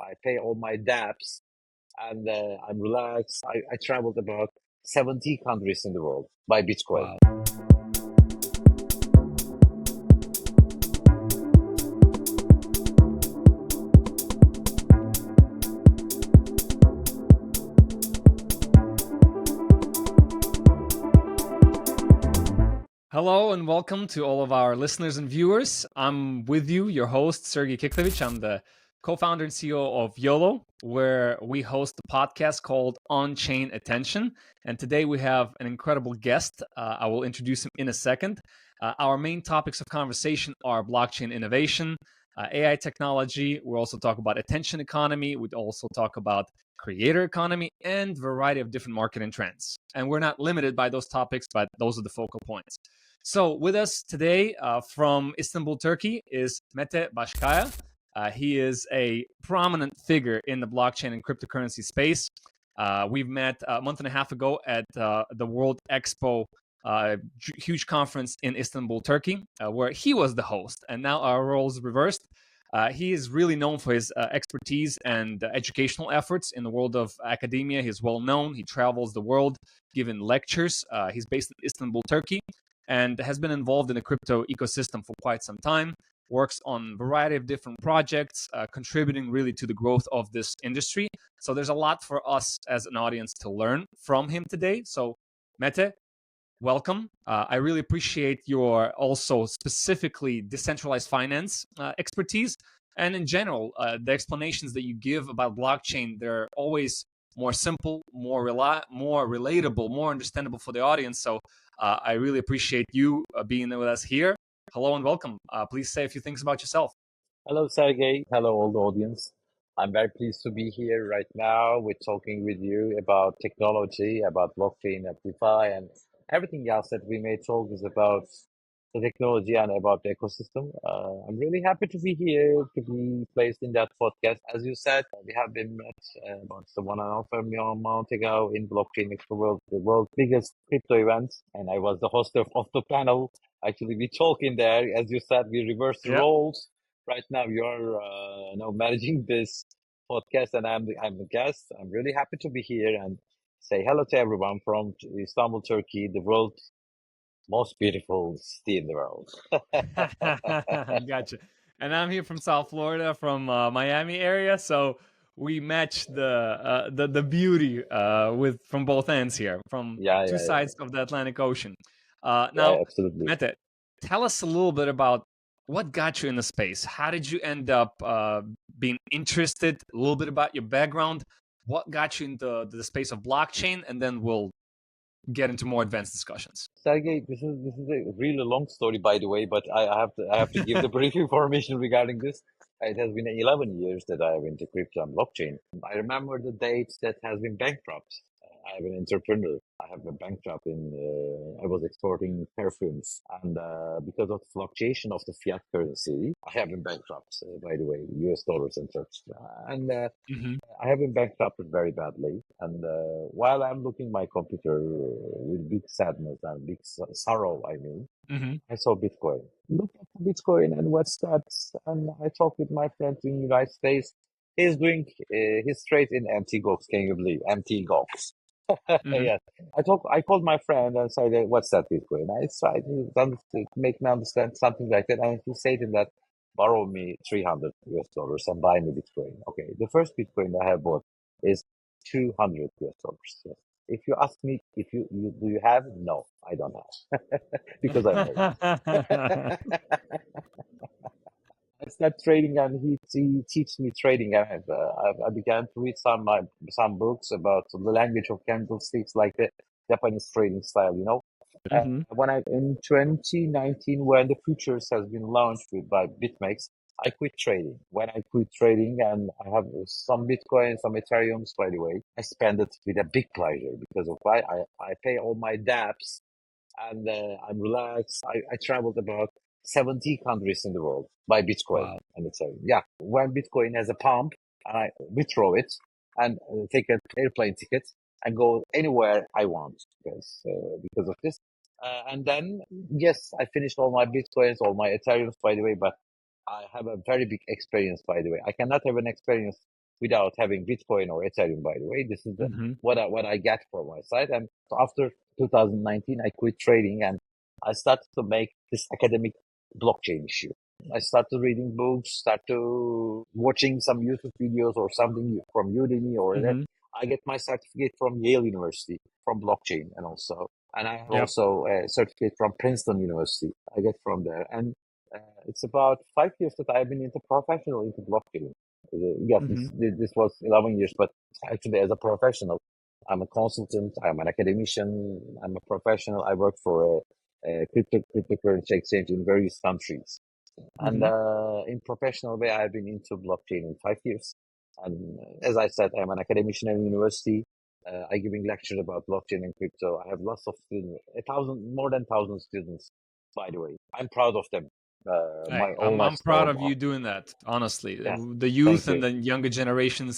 I pay all my debts, and I'm relaxed. I traveled about 70 countries in the world by Bitcoin. Wow. Hello and welcome to all of our listeners and viewers. I'm with you, your host, Sergey Kiklevich. I'm the co-founder and CEO of YOLO, where we host a podcast called On-Chain Attention. And today we have an incredible guest. I will introduce him in a second. Our main topics of conversation are blockchain innovation, AI technology. We'll also talk about attention economy. We'd also talk about creator economy and variety of different marketing trends. And we're not limited by those topics, but those are the focal points. So with us today from Istanbul, Turkey is Mete Baskaya. He is a prominent figure in the blockchain and cryptocurrency space. We've met a month and a half ago at the World Expo, huge conference in Istanbul, Turkey, where he was the host. And now our roles reversed. He is really known for his expertise and educational efforts in the world of academia. He's well known. He travels the world giving lectures. He's based in Istanbul, Turkey, and has been involved in the crypto ecosystem for quite some time, works on a variety of different projects, contributing really to the growth of this industry. So there's a lot for us as an audience to learn from him today. So Mete, welcome. I really appreciate your also specifically decentralized finance expertise. And in general, the explanations that you give about blockchain, they're always more simple, more relatable, more understandable for the audience. So I really appreciate you being with us here. Hello and welcome. Please say a few things about yourself. Hello, Sergey. Hello, all the audience. I'm very pleased to be here right now. We're talking with you about technology, about blockchain, Amplify, and everything else that we may talk is about the technology and about the ecosystem. I'm really happy to be here, to be placed in that podcast. As you said, we have been met about 1.5 month ago in Blockchain Expo World, the world's biggest crypto event, and I was the host of the panel. Actually, we talk in there. As you said, we reversed Yeah. roles. Right now, you're managing this podcast, and I'm the guest. I'm really happy to be here and say hello to everyone from Istanbul, Turkey, the world's most beautiful city in the world. Gotcha. And I'm here from South Florida, from Miami area. So we match the beauty with from both ends here, from Yeah, two yeah, yeah, sides of the Atlantic Ocean. yeah, Now, absolutely. Mete, tell us a little bit about what got you in the space. How did you end up being interested? A little bit about your background. What got you into the space of blockchain, and then we'll get into more advanced discussions. Sergey, this is a really long story, by the way, but I have to give the brief information regarding this. It has been 11 years that I have into crypto and blockchain. I remember the dates that has been bankrupt. I am an entrepreneur. I have been bankrupt I was exporting perfumes, and because of the fluctuation of the fiat currency, I have been bankrupt. By the way, US dollars and Turkish lira. And Mm-hmm. I have been bankrupted very badly, and while I'm looking my computer with big sadness and big sorrow, Mm-hmm. I saw Bitcoin. Look at Bitcoin and what's that? And I talked with my friend in the United States. He's doing his trade in MT-GOX. Can you believe MT-GOX? Mm-hmm. Yes. I called my friend and said, "What's that Bitcoin?" I tried to make me understand something like that, and he said in that, "Borrow me $300 and buy me Bitcoin." Okay, the first Bitcoin I have bought is $200. Yes. If you ask me if you do you have, no, I don't have because I'm rich. I started trading, and he teaches me trading. I began to read some books about the language of candlesticks, like the Japanese trading style. Mm-hmm. When I in 2019, when the futures has been launched by BitMEX, I quit trading. When I quit trading, and I have some Bitcoin, some Ethereums, by the way, I spend it with a big pleasure because of why I pay all my debts, and I'm relaxed. I traveled about 70 countries in the world by Bitcoin Wow. and Ethereum. Yeah, when Bitcoin has a pump, and I withdraw it and take an airplane ticket and go anywhere I want because of this. And then, yes, I finished all my Bitcoins, all my Ethereums, by the way, but I have a very big experience, by the way. I cannot have an experience without having Bitcoin or Ethereum, by the way. This is Mm-hmm. what I get from my side. And so after 2019, I quit trading and I started to make this academic blockchain issue. I started reading books, start to watching some YouTube videos or something from Udemy or that. Mm-hmm. I get my certificate from Yale University from blockchain and I have Yep. also a certificate from Princeton University. I get from there. And it's about 5 years that I've been into blockchain. Yes, Mm-hmm. this was 11 years, but actually as a professional, I'm a consultant, I'm an academician, I'm a professional. I work for a cryptocurrency exchange in various countries. And Mm-hmm. in professional way, I've been into blockchain in 5 years. And as I said, I'm an academician at university. I giving lectures about blockchain and crypto. I have lots of students, more than 1,000 students, by the way. I'm proud of them. Hey, All my I'm proud stuff. of you doing that. Honestly, Yeah, the thank youth and you. the younger generations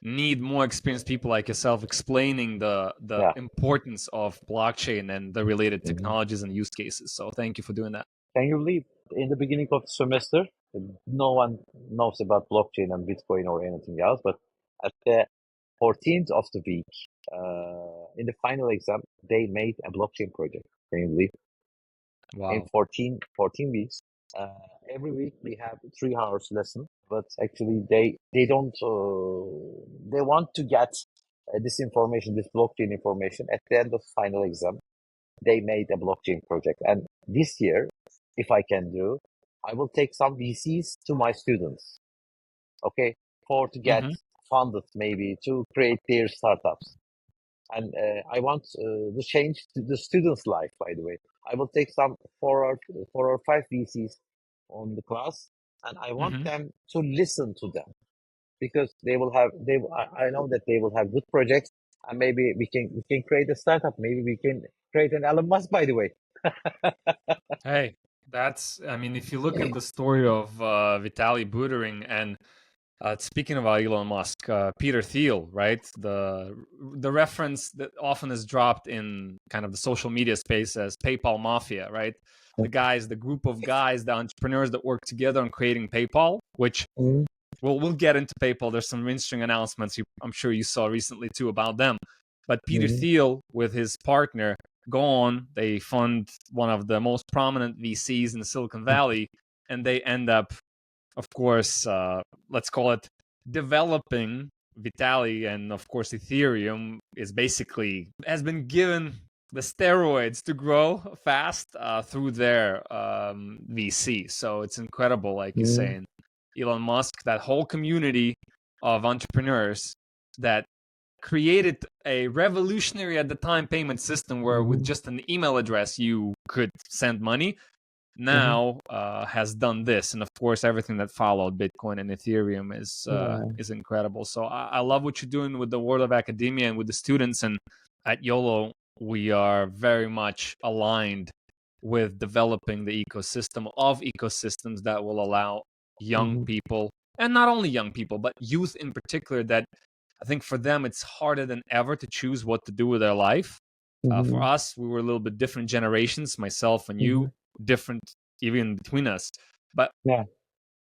need more experienced people like yourself explaining the Yeah. importance of blockchain and the related Mhm. technologies and use cases. So thank you for doing that. Can you believe in the beginning of the semester, no one knows about blockchain and Bitcoin or anything else, but at the 14th of the week, in the final exam, they made a blockchain project. Can you believe? In Wow. 14 weeks, uh, every week we have 3 hours lesson, but actually they don't, they want to get this information, this blockchain information at the end of final exam. They made a blockchain project. And this year, if I can do, I will take some VCs to my students, okay, for to get Mm-hmm. funded maybe to create their startups. And I want the change to the students' life, by the way. I will take some 4 or 5 VCs on the class, and I want Mm-hmm. them to listen to them because I know that they will have good projects, and maybe we can create a startup. Maybe we can create an Elon Musk, by the way. Hey, that's, I mean, if you look at the story of Vitaly Buterin and speaking about Elon Musk, Peter Thiel, right? The reference that often is dropped in kind of the social media space as PayPal Mafia, right? The group of guys, the entrepreneurs that work together on creating PayPal, which Mhm. we'll get into PayPal. There's some interesting announcements I'm sure you saw recently too about them. But Peter Mhm. Thiel with his partner go on. They fund one of the most prominent VCs in Silicon Valley, and they end up, of course, let's call it developing Vitalik, and of course Ethereum is basically has been given the steroids to grow fast through their VC. So it's incredible, like you're Mhm. saying. Elon Musk, that whole community of entrepreneurs that created a revolutionary at the time payment system where with Mhm. just an email address you could send money Mhm. now has done this, and of course everything that followed Bitcoin and Ethereum Yeah. is incredible. So I love what you're doing with the world of academia and with the students, and at YOLO we are very much aligned with developing the ecosystem of ecosystems that will allow young Mhm. people, and not only young people but youth in particular, that I think for them it's harder than ever to choose what to do with their life. For Mhm. us, we were a little bit different generations, myself and you, Mhm. different even between us. But Yeah.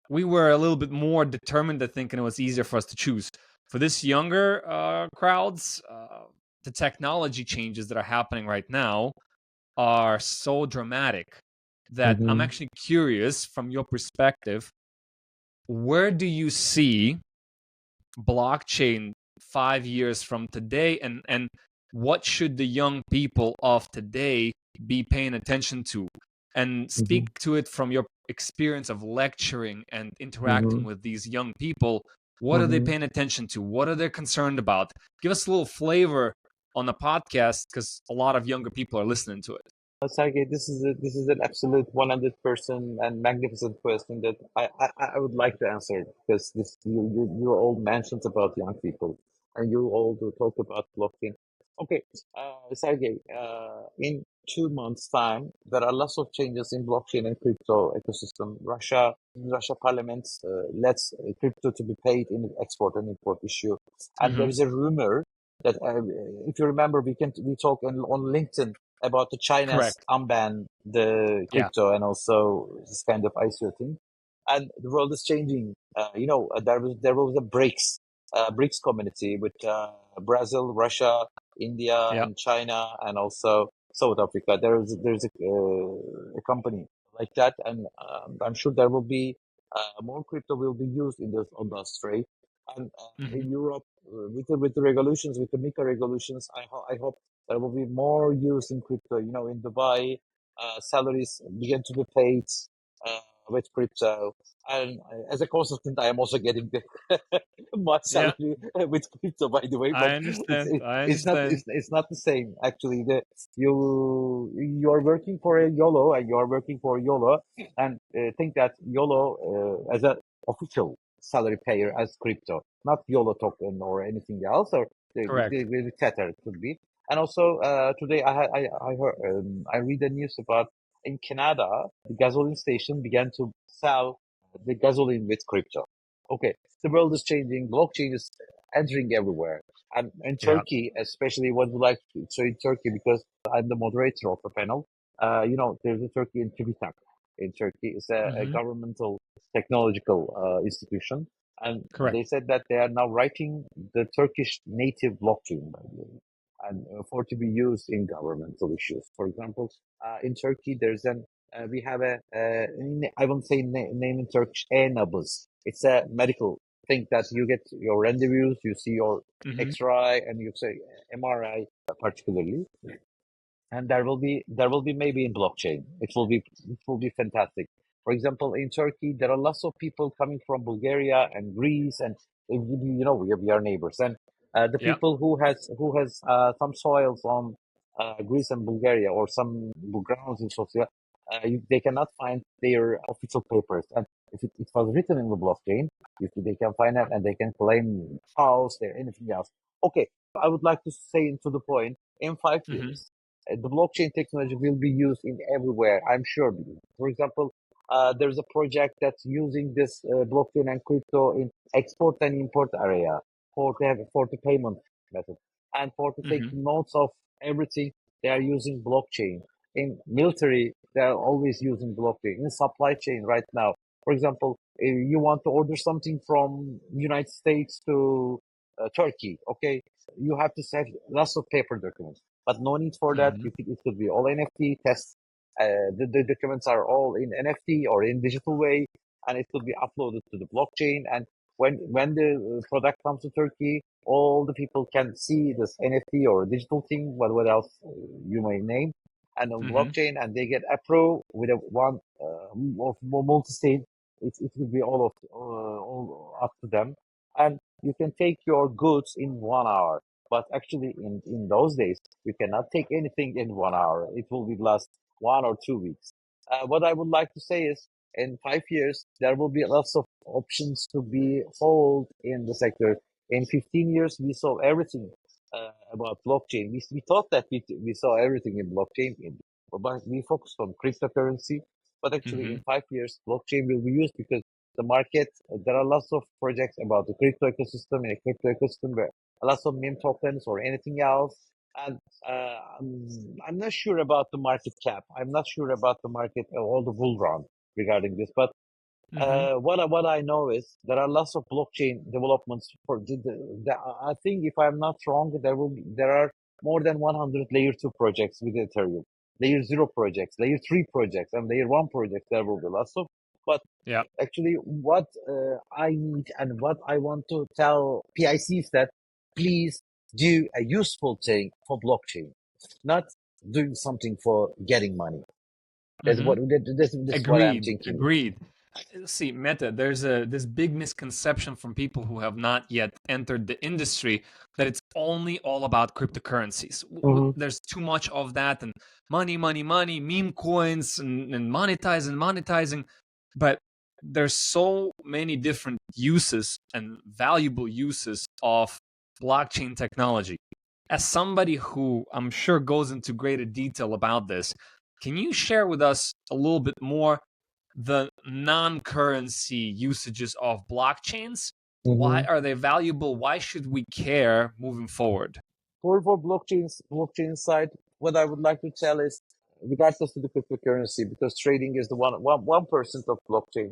we were a little bit more determined, I think, and it was easier for us to choose. For this younger crowds, the technology changes that are happening right now are so dramatic that I'm Mhm. actually curious from your perspective, where do you see blockchain 5 years from today, and what should the young people of today be paying attention to, and speak Mhm. to it from your experience of lecturing and interacting Mhm. with these young people. What are they Mhm. paying attention to? What are they concerned about? Give us a little flavor on the podcast, because a lot of younger people are listening to it. Sergey, this is an absolute 100% and magnificent question that I would like to answer because this you all mentioned about young people and you all do talk about blockchain. Okay, Sergey, in 2 months' time, there are lots of changes in blockchain and crypto ecosystem. Russia Parliament lets crypto to be paid in export and import issue, and there Mm-hmm. is a rumor that if you remember, we talk on LinkedIn about the China's Correct. unban the Yeah. crypto and also this kind of ICO thing, and the world is changing. There was a breaks BRICS community with Brazil, Russia, India, Yeah. and China, and also South Africa. There's a company like that, and I'm sure there will be more crypto will be used in this industry. And Hmm. in Europe, with the regulations, with the MiCA regulations, I hope there will be more use in crypto. You know, in Dubai, salaries begin to be paid uh, with crypto. And as a consultant, I am also getting my Yeah. salary with crypto, by the way. But I it's understand. it, I it's not understand. it's not the same actually. You are working for a YOLO, and you are working for YOLO, and think that YOLO as a official salary payer as crypto, not YOLO token or anything else, or Correct. the Tether could be. And also today I heard I read the news about in Canada the gasoline station began to sell the gasoline with crypto. Okay, the world is changing. Blockchain is entering everywhere. And in Yeah. Turkey, especially, what we like to say in Turkey, because I'm the moderator of the panel. There's a Turkey in TÜBİTAK. In Turkey, it's a Hmm. governmental technological institution, and Correct. they said that they are now writing the Turkish native blockchain, by the way, and for to be used in governmental issues. For example, in Turkey, we have I won't say name in Turkish, e-nabız. It's a medical thing that you get your rendezvous, you see your Hmm. X-ray, and you say MRI particularly, and there will be maybe in blockchain. It will be fantastic. For example, in Turkey, there are lots of people coming from Bulgaria and Greece, and we are neighbors. And the Yeah. people who has some soils on Greece and Bulgaria, or some grounds in Sofia, they cannot find their official papers. And if it was written in the blockchain, if they can find that, and they can claim house, there, anything else. Okay, I would like to say to the point. In five Hmm. years, the blockchain technology will be used in everywhere, I'm sure. For example, there's a project that's using this blockchain and crypto in export and import area for the payment method, and for to take Hmm. notes of everything. They are using blockchain. In military, they are always using blockchain. In supply chain right now, for example, if you want to order something from United States to Turkey, okay, you have to save lots of paper documents, but no need for that. Hmm. It could be all NFT tests. The documents are all in NFT or in digital way, and it could be uploaded to the blockchain. And when the product comes to Turkey, all the people can see this NFT or digital thing, what else you may name, and on Hmm. blockchain, and they get approved with a one of multi-state. It will be all up to them, and you can take your goods in 1 hour. But actually, in those days, you cannot take anything in 1 hour. It will be last 1 or 2 weeks. What I would like to say is, in 5 years, there will be lots of options to be hold in the sector. In 15 years, we saw everything about blockchain. We thought that we saw everything in blockchain, but we focused on cryptocurrency. But actually, Hmm. in 5 years, blockchain will be used because the market, there are lots of projects about the crypto ecosystem, in a crypto ecosystem where lots of meme tokens or anything else. And I'm not sure about the market cap. I'm not sure about the market, all the bull run regarding this. But Hmm. what I know is there are lots of blockchain developments for I think, if I'm not wrong, there are more than 100 layer 2 projects with Ethereum, layer 0 projects, layer 3 projects, and layer 1 projects. There will be lots of. But Yeah. actually, what I need and what I want to tell PIC is that please do a useful thing for blockchain, not doing something for getting money. That's Hmm. what this is what I'm Agreed. thinking. Agreed. See, Meta, there's this big misconception from people who have not yet entered the industry that it's only all about cryptocurrencies. Hmm. There's too much of that, and money, money, money, meme coins, and monetizing. But there's so many different uses and valuable uses of blockchain technology. As somebody who I'm sure goes into greater detail about this, can you share with us a little bit more the non-currency usages of blockchains? Why Hmm. are they valuable? Why should we care moving forward? For blockchain side, what I would like to tell is, regardless of the cryptocurrency, because trading is the 1% of blockchain.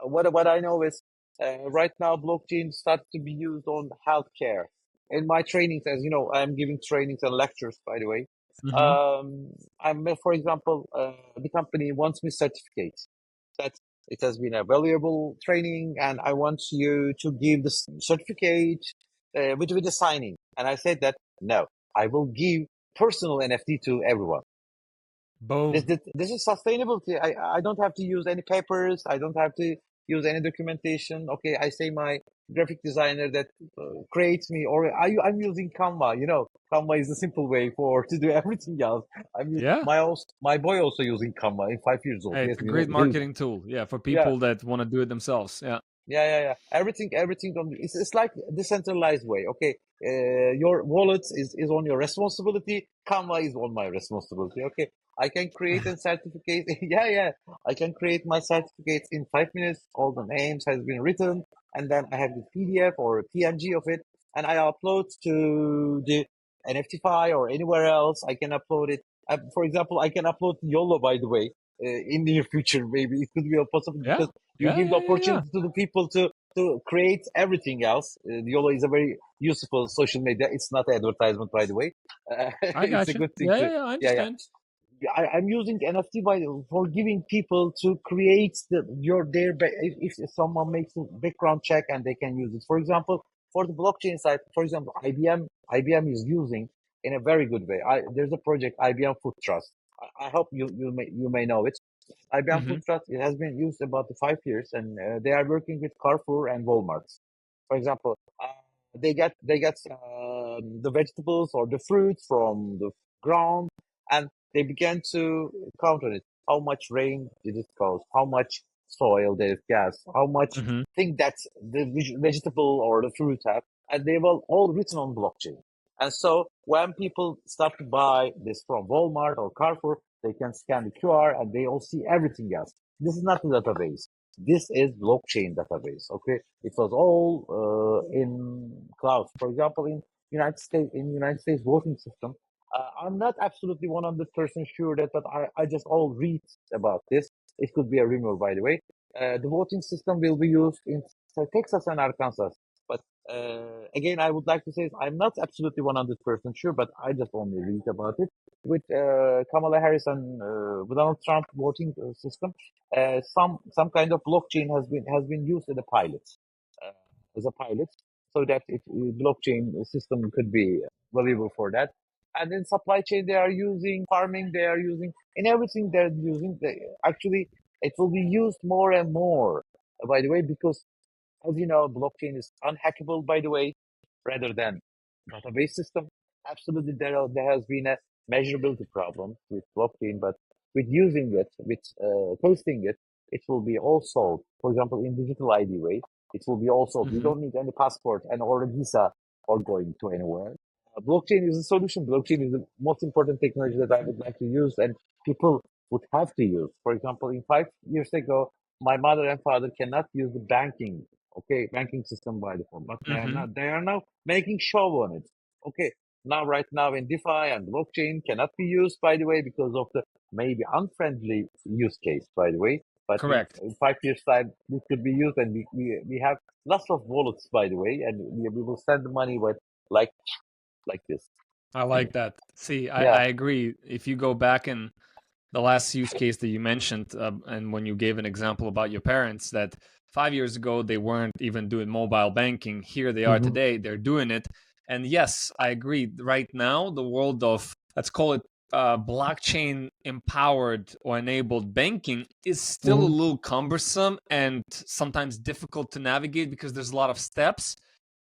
What I know is Right now, blockchain starts to be used on healthcare. In my trainings, as you know, I'm giving trainings and lectures, by the way. Hmm. For example, the company wants me certificate that it has been a valuable training, and I want you to give the certificate with the signing. And I said that no, I will give personal NFT to everyone. This, Boom. this this is sustainability. I don't have to use any papers. I don't have to use any documentation. Okay, I say my graphic designer that creates me, or I'm using Canva. You know, Canva is a simple way for to do everything else. Yeah. My boy also using Canva. In 5 years old. Hey, Yes, it's a you know, great marketing tool. Yeah, for yeah. people that want to do it themselves. Yeah. Yeah. Everything on it's like decentralized way. Okay, your wallet is on your responsibility. Canva is on my responsibility. Okay, I can create a certificate. Yeah. I can create my certificates in 5 minutes. All the names has been written, and then I have the PDF or a PNG of it, and I upload to the NFT file or anywhere else. I can upload it. For example, I can upload to YOLO. By the way, in the near future, maybe it could be possible Yeah. because you Yeah. give the Yeah. Yeah. Yeah. opportunity to the people to create everything else. YOLO is a very useful social media. It's not advertisement, by the way. I It's a got you. good thing Yeah. to, Yeah. Yeah. I yeah. understand. I'm using NFT for giving people to create if someone makes a background check and they can use it. For example, for the blockchain side, for example, IBM is using in a very good way. There's a project IBM Food Trust. I hope you may know it. IBM Hmm. Food Trust, it has been used about 5 years, and they are working with Carrefour and Walmart. For example, they get the vegetables or the fruits from the ground, and they began to count on it. How much rain did it cause? How much soil did it gas? How much Hmm. thing that the vegetable or the fruit have? And they were all written on blockchain. And so when people start to buy this from Walmart or Carrefour, they can scan the QR and they all see everything else. This is not a database. This is blockchain database. Okay, it was all in cloud. For example, in United States voting system, I'm not absolutely 100% sure that, but I just all read about this. It could be a rumor, by the way. The voting system will be used in Texas and Arkansas. But again, I would like to say I'm not absolutely 100% sure, but I just only read about it. With Kamala Harris and Donald Trump voting system, some kind of blockchain has been used uh, as a pilot, so that blockchain system could be valuable for that. And in supply chain, they are using farming, they are using in everything they're using. Actually, it will be used more and more. By the way, because as you know, blockchain is unhackable, by the way, rather than database system. Absolutely, there has been a measurability problem with blockchain, but with using it, with posting it, it will be all solved. For example, in digital ID way, it will be all solved. You Hmm. don't need any passport and or a visa or going to anywhere. Blockchain is a solution. Blockchain is the most important technology that I would like to use, and people would have to use. For example, in 5 years ago, my mother and father cannot use the banking system by default, but Hmm. they are now making show on it. Okay, now right now in DeFi and blockchain cannot be used, by the way, because of the maybe unfriendly use case, by the way. But Correct. in 5 years time, this could be used, and we have lots of wallets, by the way, and we will send the money with like like this. I like that. See, Yeah. I agree. If you go back in the last use case that you mentioned, and when you gave an example about your parents, that 5 years ago they weren't even doing mobile banking. Here they are Mm-hmm. today, they're doing it. And yes, I agree. Right now, the world of, let's call it, blockchain empowered or enabled banking is still a Mm-hmm. little cumbersome and sometimes difficult to navigate because there's a lot of steps,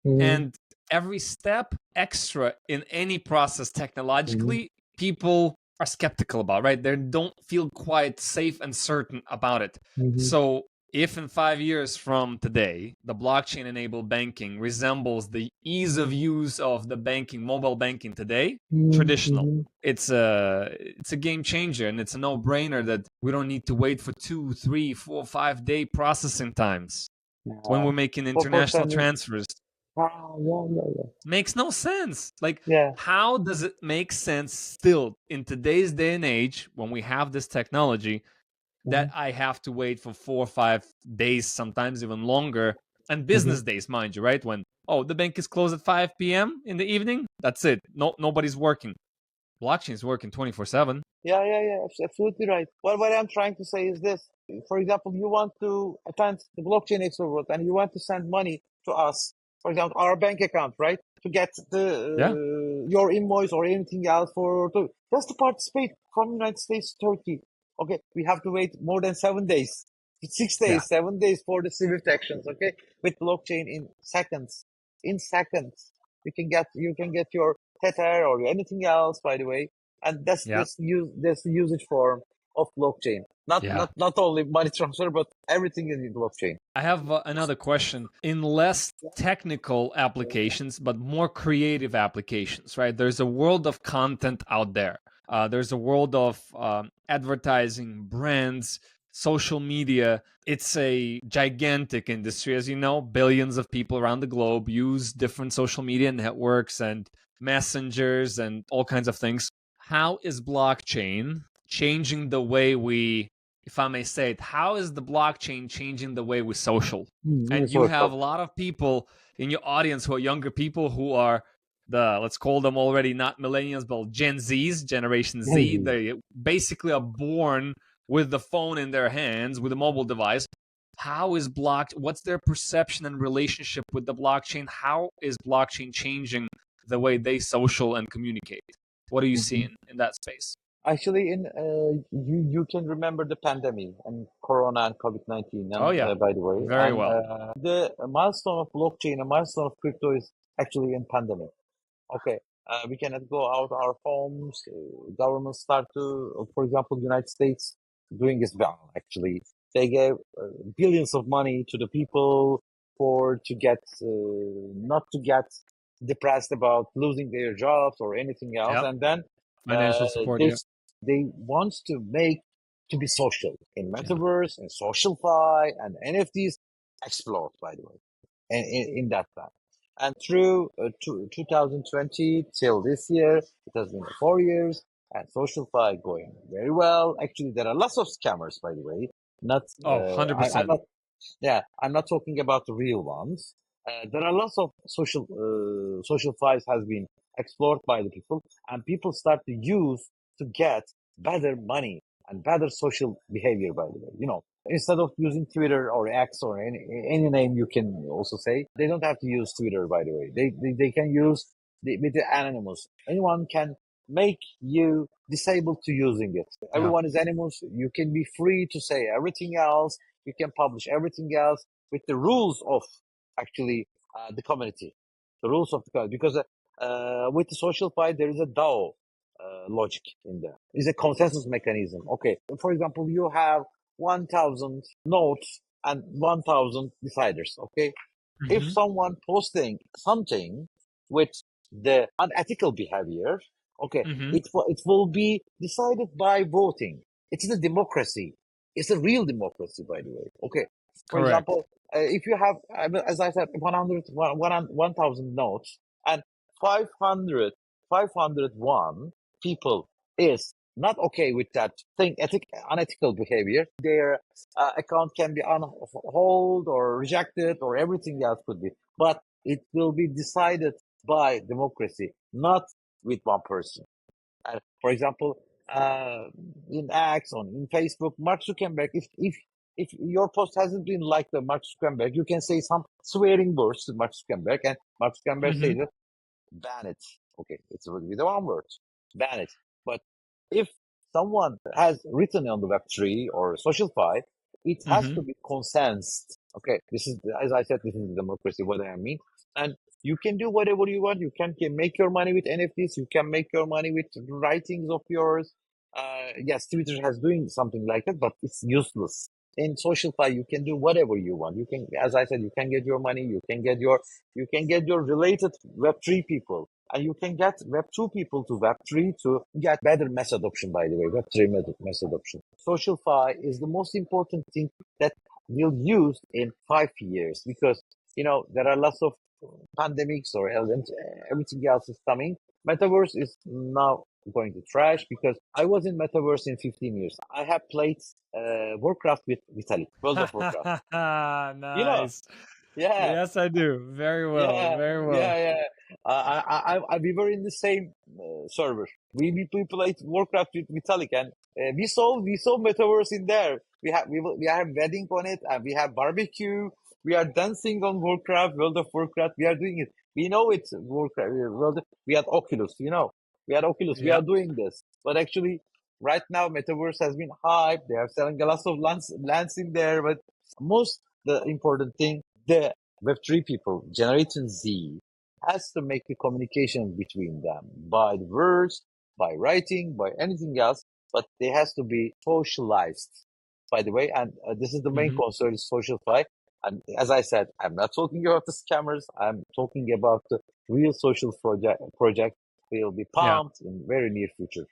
Mm-hmm. and every step extra in any process technologically, people are skeptical about, right? They don't feel quite safe and certain about it. Mm-hmm. So if in 5 years from today the blockchain enabled banking resembles the ease of use of the banking, mobile banking today, traditional, Mm-hmm. it's a game changer, and it's a no-brainer that we don't need to wait for 2, 3, 4, 5 day processing times when Yeah. we're making For international sending. transfers. Ah, yeah. Makes no sense. Like, Yeah. how does it make sense still in today's day and age when we have this technology Mm-hmm. that I have to wait for 4 or 5 days, sometimes even longer, and Hmm. business days, mind you, right? When the bank is closed at 5 p.m. in the evening, that's it. Nobody's working. Blockchain is working 24/7. Yeah, yeah, yeah, absolutely right. What I'm trying to say is this. For example, you want to attend the blockchain extrovert and you want to send money to us, for example, our bank account, right? To get the Yeah, your invoice or anything else just to participate from United States to Turkey. Okay, we have to wait more than 7 days, six yeah, days, 7 days for the Swift actions. Okay, with blockchain in seconds, you can get your Tether or anything else. By the way, and yeah, that's the usage form of blockchain. yeah. Not only money transfer, but everything in the blockchain. I have another question. In less technical applications, but more creative applications, right? There's a world of content out there. There's a world of advertising, brands, social media. It's a gigantic industry, as you know. Billions of people around the globe use different social media networks and messengers and all kinds of things. How is blockchain changing the way we, if I may say it, how is the blockchain changing the way we social? And you have Social. a lot of people in your audience who are younger people who are let's call them already not millennials, but Gen Zs, Generation Z. They basically are born with the phone in their hands, with a mobile device. How is what's their perception and relationship with the blockchain? How is blockchain changing the way they social and communicate? What are you Mhm. seeing in that space? Actually, in you can remember the pandemic and Corona and COVID-19, Oh and yeah, by the way, very and well. the milestone of blockchain, a milestone of crypto is actually in pandemic. Okay, we cannot go out our homes. Governments start to, for example, United States doing this well. Actually, they gave billions of money to the people for to get not to get depressed about losing their jobs or anything else, Yep. and then Financial support. Yeah. this they want to make to be social in Yeah. metaverse and socialify and NFTs explode. By the way, in that time. And through 2020 till this year, it has been 4 years, and SocialFi going very well. Actually, there are lots of scammers, by the way. Not, Oh, I'm 100%. not, yeah, I'm not talking about the real ones. There are lots of social files has been explored by the people, and people start to use to get better money and better social behavior. By the way, instead of using Twitter or X or any name you can also say, they don't have to use Twitter. By the way, they can use with the anonymous. Anyone can make you disabled to using it. Yeah. Everyone is anonymous. You can be free to say everything else. You can publish everything else with the rules of actually the community, the rules of the community. Because with the social fight, there is a DAO logic in there. It's a consensus mechanism. Okay, for example, you have 1,000 nodes and 1,000 deciders. Okay, if Hmm. someone posting something with the unethical behavior, okay, Hmm. it will be decided by voting. It's a democracy. It's a real democracy, by the way. Okay, for Correct. example, if you have, as I said, 1,000 notes and 500, 501 people is not okay with that thing, unethical behavior, their account can be on hold or rejected or everything else could be. But it will be decided by democracy, not with one person. For example, uh, in X on in Facebook, Mark Zuckerberg, if your post hasn't been liked by Mark Zuckerberg, you can say some swearing words to Mark Zuckerberg, and Mark Zuckerberg says Hmm. ban it. Okay, it's with the one word, ban it. But if someone has written on the Web3 or SocialFi, it has to Hmm. be consensed. Okay, this is, as I said, this is democracy, what I mean. And you can do whatever you want. You can make your money with NFTs. You can make your money with writings of yours. Yes, Twitter has doing something like that, but it's useless. In SocialFi, you can do whatever you want. You can, as I said, you can get your money. You can get your related Web3 people, and you can get Web2 people to Web3 to get better mass adoption, by the way, Web3 mass adoption. SocialFi is the most important thing that we'll use in 5 years because, there are lots of pandemics or everything else is coming. Metaverse is now going to trash because I was in Metaverse in 15 years. I have played Warcraft with Vitalik, World of Warcraft. You know, Nice. Yeah, Yes, I do. Very well. yeah, Very well. yeah, yeah. We were in the same server. We played Warcraft with Vitalik, and we saw metaverse in there. We have wedding on it, and we have barbecue. We are dancing on Warcraft, World of Warcraft. We are doing it. We know it's Warcraft. We had Oculus, We had Oculus. We Yeah. are doing this, but actually, right now, metaverse has been hyped. They are selling a lot of lands in there, but most the important thing, the Web3 people, Generation Z, has to make the communication between them by the words, by writing, by anything else, but they has to be socialized, by the way. And this is the main Hmm. concern is social fi. And as I said, I'm not talking about the scammers. I'm talking about the real social project will be Yeah. pumped in very near future.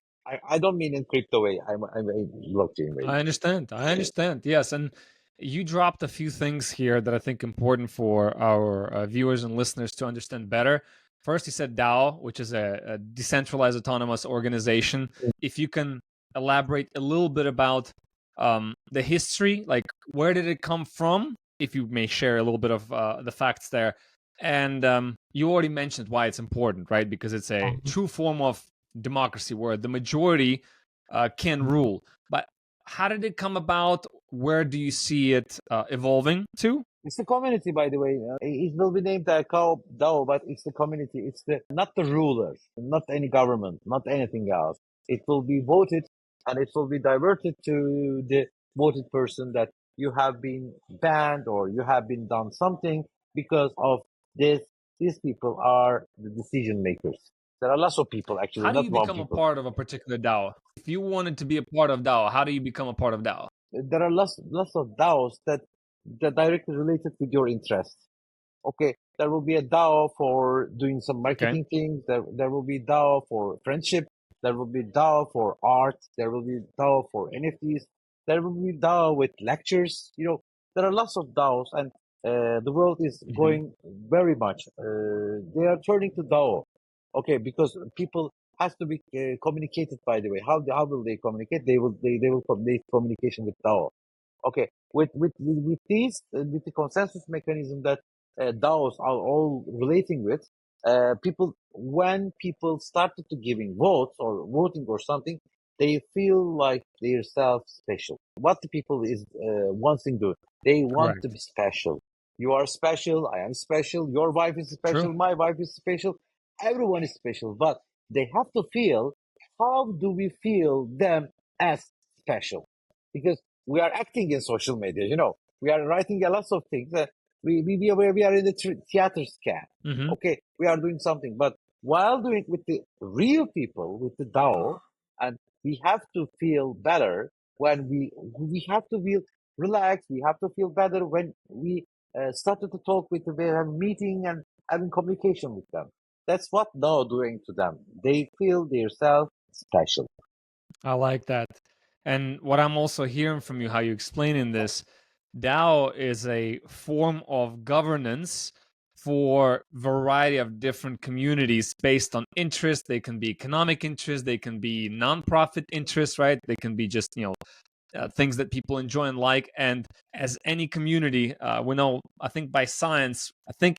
I don't mean in crypto way. I'm in blockchain way. I understand. I understand. Yes, and you dropped a few things here that I think important for our viewers and listeners to understand better. First, you said DAO, which is a decentralized autonomous organization. If you can elaborate a little bit about the history, like where did it come from? If you may share a little bit of the facts there. And you already mentioned why it's important, right? Because it's a true form of democracy where the majority can rule. But how did it come about? Where do you see it evolving to? It's the community, by the way. It will be named DAO, but it's the community. It's the not the rulers, not any government, not anything else. It will be voted, and it will be diverted to the voted person that you have been banned or you have been done something because of this. These people are the decision makers. There are lots of people, actually, How do not you one become a people. part of a particular DAO? If you wanted to be a part of DAO, how do you become a part of DAO? There are lots of DAOs that directly related with your interests. Okay, there will be a DAO for doing some Okay. marketing things. There will be DAO for friendship. There will be DAO for art. There will be DAO for NFTs. There will be DAO with lectures. There are lots of DAOs, and the world is Hmm. going very much. They are turning to DAO. Okay, because people has to be communicated. By the way, how will they communicate? They will make communication with DAO. Okay, with these with the consensus mechanism that DAOs are all relating with people. When people started to giving votes or voting or something, they feel like they're self special. What the people is one thing do, they want to Correct. be special. You are special. I am special. Your wife is True. special. My wife is special. Everyone is special, but they have to feel. How do we feel them as special? Because we are acting in social media. We are writing a lot of things. We are in the theater scan. Hmm. Okay, we are doing something, but while doing with the real people, with the DAO, and we have to feel better when we have to feel relaxed. We have to feel better when we started to talk with them, we have meeting and having communication with them. That's what DAO doing to them. They feel themselves special. I like that. And what I'm also hearing from you, how you explaining this, DAO is a form of governance for variety of different communities based on interest. They can be economic interest, they can be nonprofit interest, right? They can be just things that people enjoy and like. And as any community, we know, I think by science, I think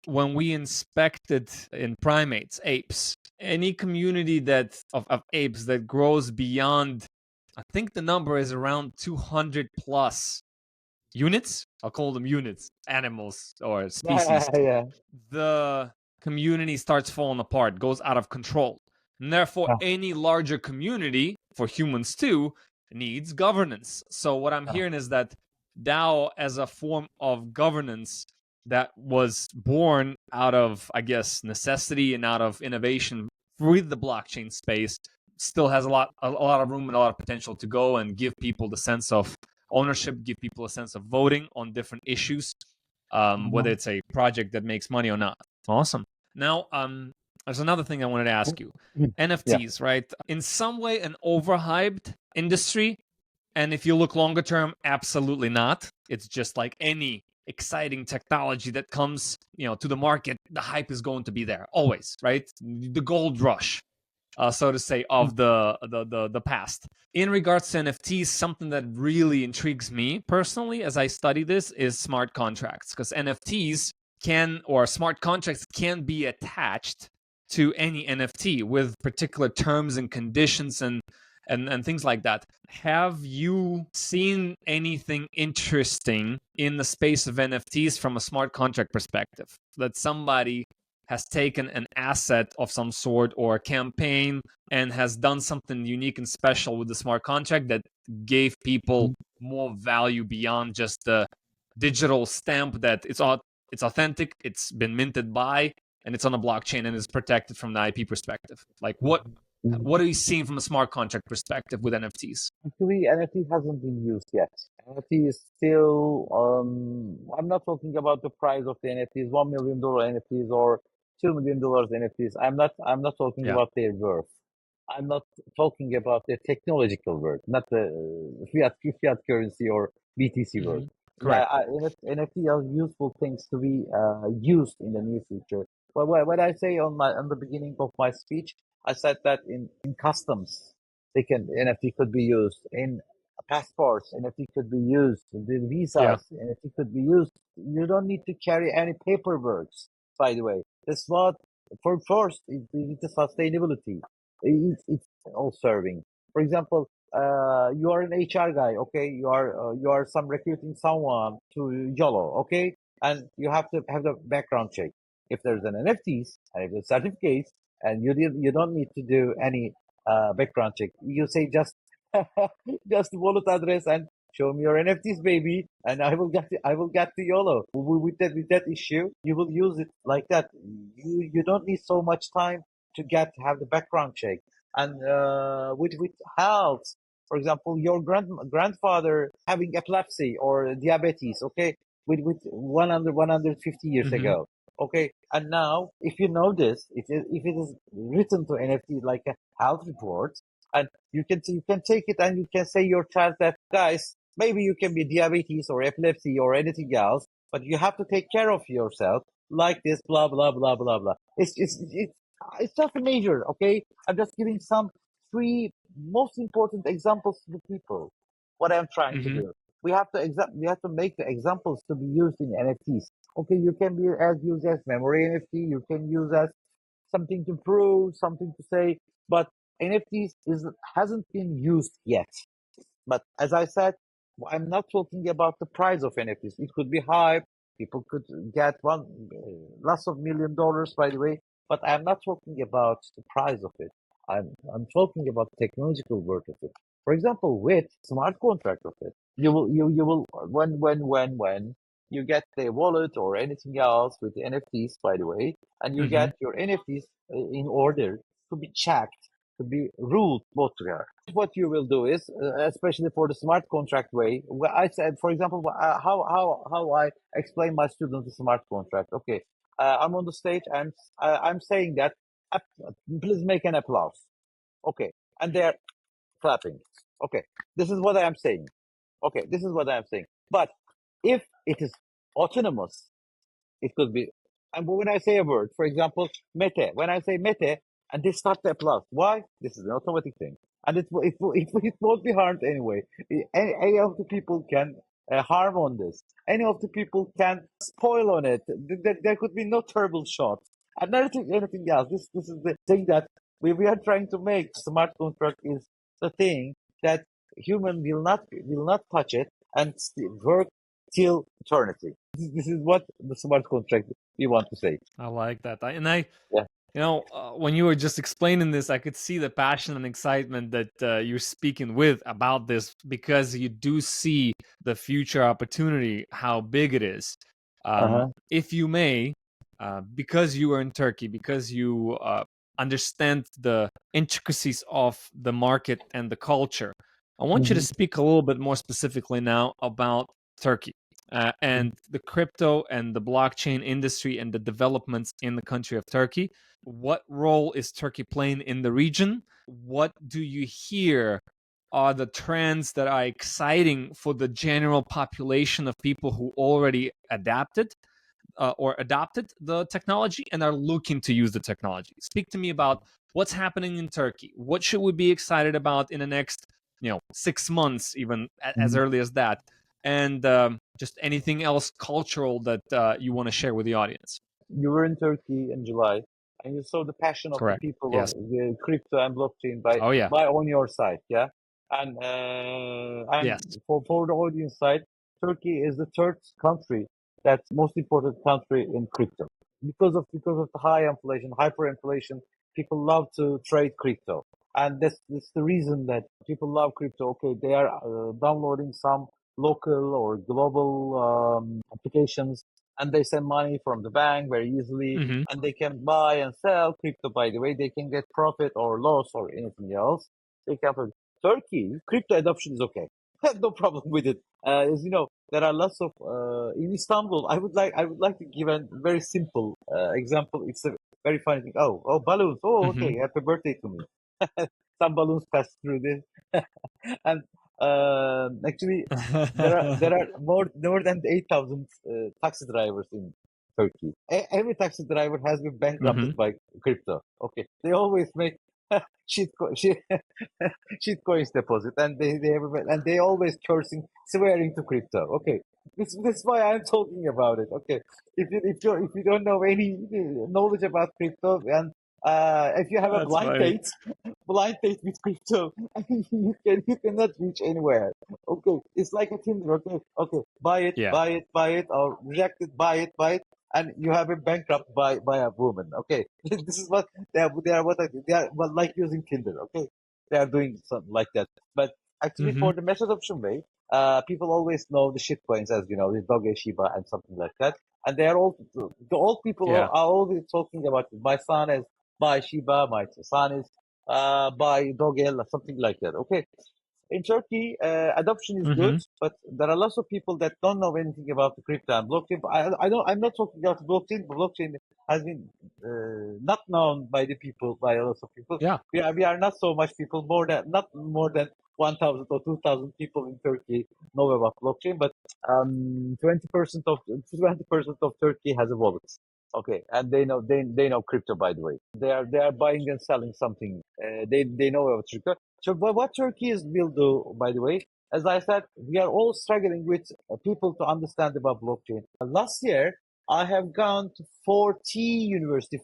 when we inspected in primates, apes, any community that of apes that grows beyond, I think the number is around 200 plus units. I'll call them units, animals or species. Yeah, yeah, The community starts falling apart, goes out of control. And therefore, yeah, any larger community, for humans too, needs governance. So, what I'm yeah. hearing is that DAO, as a form of governance that was born out of, I guess, necessity and out of innovation with the blockchain space, still has a lot of room and a lot of potential to go and give people the sense of ownership, give people a sense of voting on different issues, whether it's a project that makes money or not. Awesome. Now, there's another thing I wanted to ask you. Yeah. NFTs, right? In some way, an overhyped industry. And if you look longer term, absolutely not. It's just like any exciting technology that comes, to the market, the hype is going to be there always, right? The gold rush. so to say, of the past. In regards to NFTs, something that really intrigues me personally as I study this is smart contracts, because NFTs or smart contracts can be attached to any NFT with particular terms and conditions and things like that. Have you seen anything interesting in the space of NFTs from a smart contract perspective, that somebody has taken an asset of some sort or a campaign and has done something unique and special with the smart contract that gave people more value beyond just the digital stamp that it's authentic, it's been minted by, and it's on a blockchain and is protected from the IP perspective? Like, what are you seeing from a smart contract perspective with NFTs? Actually, NFT hasn't been used yet. NFT is still, I'm not talking about the price of the NFTs, $1 million NFTs or $2 million NFTs. I'm not talking Yeah. about their worth. I'm not talking about the technological worth, not the fiat currency or BTC worth. Yeah, Correct. NFT are useful things to be used in the near future. But what I say on the beginning of my speech, I said that in customs, NFT could be used in passports. NFT could be used the Yeah. visas. NFT could be used. You don't need to carry any paperwork. By the way, that's what for first it's a sustainability. It's all serving. For example, you are an HR guy, okay? You are some recruiting someone to YOLO, okay? And you have to have the background check. If there's an NFTs and if there's certificates, and you don't need to do any background check. You say just just wallet address and show me your NFTs, baby, and I will get the YOLO. With that issue, you will use it like that. You don't need so much time to have the background check. And with health, for example, your grandfather having epilepsy or diabetes, okay, with 150 years Mm-hmm. ago. Okay, and now if you know this, if it is written to NFT like a health report, and you can take it and you can say your child that, guys, maybe you can be diabetes or epilepsy or anything else, but you have to take care of yourself like this, blah blah blah blah blah. It's just a major, okay? I'm just giving some three most important examples to the people. What I'm trying to Mm-hmm. do. We have to make the examples to be used in NFTs. Okay, you can be as used as memory NFT. You can use as something to prove, something to say, but NFTs hasn't been used yet. But as I said, I'm not talking about the price of NFTs. It could be hype. People could get lots of $1 million, by the way. But I'm not talking about the price of it. I'm talking about technological worth of it. For example, with smart contract of it, you will when you get the wallet or anything else with the NFTs, by the way, and you Mm-hmm. get your NFTs in order to be checked, to be ruled both together. What you will do is, especially for the smart contract way, I said, for example, how I explain my students the smart contract. Okay, I'm on the stage and I'm saying that, uh, please make an applause. Okay, and they're clapping. Okay, this is what I am saying. Okay, this is what I am saying. But if it is autonomous, it could be. And when I say a word, for example, Mete, when I say Mete, and they start to applaud. Why? This is an automatic thing. And it won't be harmed anyway. Any of the people can harm on this. Any of the people can spoil on it. There could be no terrible shots. And anything else. This is the thing that we are trying to make. Smart contract is the thing that human will not touch it and still work till eternity. This is what the smart contract we want to say. I like that. Yeah. When you were just explaining this, I could see the passion and excitement that you're speaking with about this, because you do see the future opportunity, how big it is. Uh-huh. If you may, because you are in Turkey, because you understand the intricacies of the market and the culture, I want you to Mhm. speak a little bit more specifically now about Turkey and the crypto and the blockchain industry and the developments in the country of Turkey. What role is Turkey playing in the region? What do you hear are the trends that are exciting for the general population of people who already adapted? or adopted the technology and are looking to use the technology. Speak to me about what's happening in Turkey. What should we be excited about in the next 6 months, even as Mhm. early as that, and just anything else cultural that you want to share with the audience. You were in Turkey in July, and you saw the passion of the Correct. people of Yes. the crypto and blockchain by Oh yeah. by on your side, yeah. And Yes. for the audience side, Turkey is the third country that's most important country in crypto because of the high inflation, hyperinflation. People love to trade crypto, and that's the reason that people love crypto. Okay, they are downloading some local or global applications, and they send money from the bank very easily, Hmm. and they can buy and sell crypto. By the way, they can get profit or loss or anything else. They can. Turkey crypto adoption is okay. No problem with it. As you know, there are lots of in Istanbul. I would like to give a very simple example. It's a very funny thing. Oh, balloons. Oh, Hmm. okay. Happy birthday to me. Some balloons pass through this, and actually, there are more than 8,000 taxi drivers in Turkey. Every taxi driver has been Hmm. bankrupted by crypto. Okay, they always make shit, shit, shit coins deposit, and and they always cursing, swearing to crypto. Okay, this is why I'm talking about it. Okay, if you don't know any knowledge about crypto, and if you have a That's blind funny. date, blind date with crypto, you cannot reach anywhere. Okay, it's like a Tinder. Okay, buy it, Yeah. buy it, buy it, or reject it, buy it, and you have been bankrupt by a woman. Okay, this is what they are like using Tinder. Okay, they are doing something like that. But actually, Hmm. for the mass adoption way, people always know the shit coins, as you know, the Doge, Shiba, and something like that. And they are all the old people Yeah. are always talking about my son is by Shiba, my son is by Doge, something like that. Okay, in Turkey, adoption is good, Hmm. but there are lots of people that don't know anything about the crypto and blockchain. I don't. I'm not talking about blockchain. But blockchain has been not known by the people, by a lot of people. Yeah. We are not so much people. Not more than 1,000 or 2,000 people in Turkey know about blockchain. But 20% of Turkey has a wallet. Okay, and they know crypto. By the way, they are buying and selling something. They know about crypto. So what Turkey will do, by the way, as I said, we are all struggling with people to understand about blockchain. Last year, I have gone to 40 university,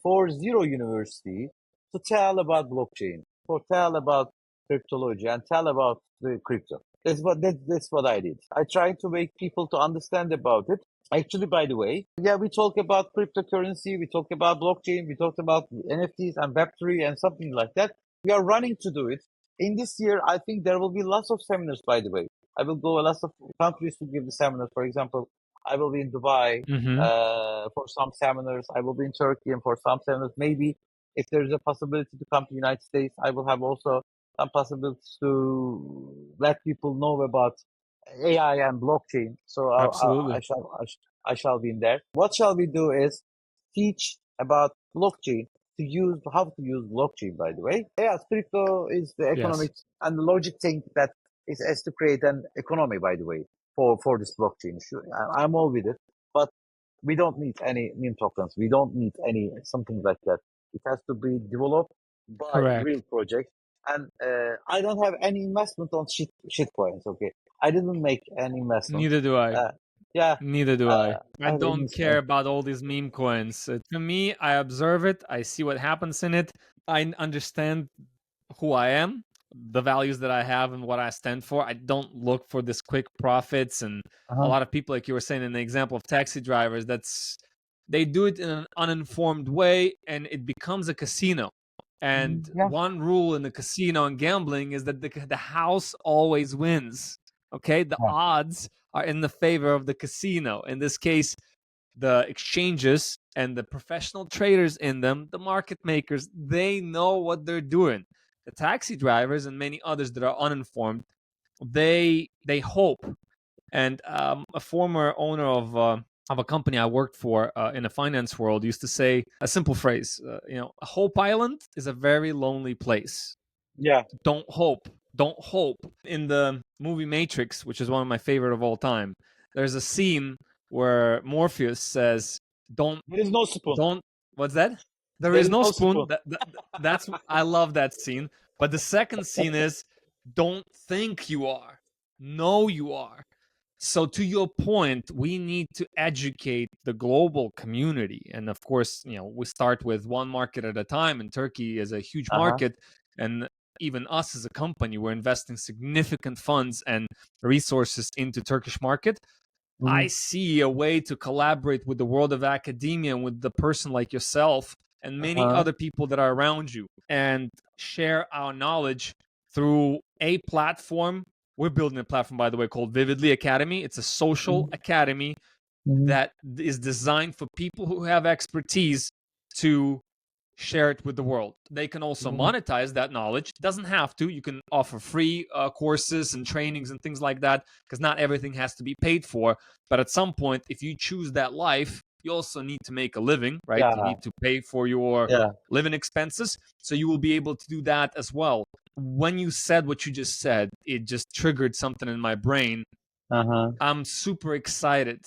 to tell about blockchain, to tell about cryptology, and tell about the crypto. That's what I did. I tried to make people to understand about it. Actually, by the way, yeah, we talk about cryptocurrency, we talk about blockchain, we talked about NFTs and Web3 and something like that. We are running to do it. In this year, I think there will be lots of seminars, by the way. I will go a lots of countries to give the seminars. For example, I will be in Dubai Hmm. for some seminars. I will be in Turkey and for some seminars. Maybe if there is a possibility to come to the United States, I will have also some possibilities to let people know about AI and blockchain. So Absolutely. I shall be in there. What shall we do is teach about blockchain how to use blockchain. By the way, yeah, crypto is the Yes. economics and the logic thing that is to create an economy. By the way, for this blockchain, sure, I'm all with it, but we don't need any meme tokens. We don't need any something like that. It has to be developed by Correct. real projects. And I don't have any investment on shit coins. Okay, I didn't make any investment. Neither do I. Uh, yeah, Neither do I. I in don't this, care about all these meme coins. To me, I observe it. I see what happens in it. I understand who I am, the values that I have, and what I stand for. I don't look for this quick profits. And a uh-huh. lot of people, like you were saying in the example of taxi drivers, they do it in an uninformed way, and it becomes a casino. And Yeah, one rule in the casino and gambling is that the house always wins. Okay, the yeah, odds are in the favor of the casino. In this case, the exchanges and the professional traders in them, the market makers, they know what they're doing. The taxi drivers and many others that are uninformed, they hope. And a former owner of a company I worked for in the finance world used to say a simple phrase. Hope Island is a very lonely place. yeah. Don't hope. Don't hope. In the movie Matrix, which is one of my favorite of all time, there's a scene where Morpheus says, Don't There is no spoon. don't what's that? There There is is no no spoon. spoon. That's I love that scene. But the second scene is don't think you are. Know you are. So to your point, we need to educate the global community. And of course, we start with one market at a time, and Turkey is a huge Uh-huh. market. And even us as a company, we're investing significant funds and resources into Turkish market. I Mhm. see a way to collaborate with the world of academia and with the person like yourself and many Uh-huh. other people that are around you and share our knowledge through a platform. We're building a platform, by the way, called Vividly Academy. It's a social Mhm. academy Mhm. that is designed for people who have expertise to share it with the world. They can also Mhm. monetize that knowledge. Doesn't have to. You can offer free courses and trainings and things like that because not everything has to be paid for. But at some point, if you choose that life, you also need to make a living, right? You Yeah. need to pay for your Yeah. living expenses. So you will be able to do that as well. When you said what you just said, it just triggered something in my brain. Uh-huh. I'm super excited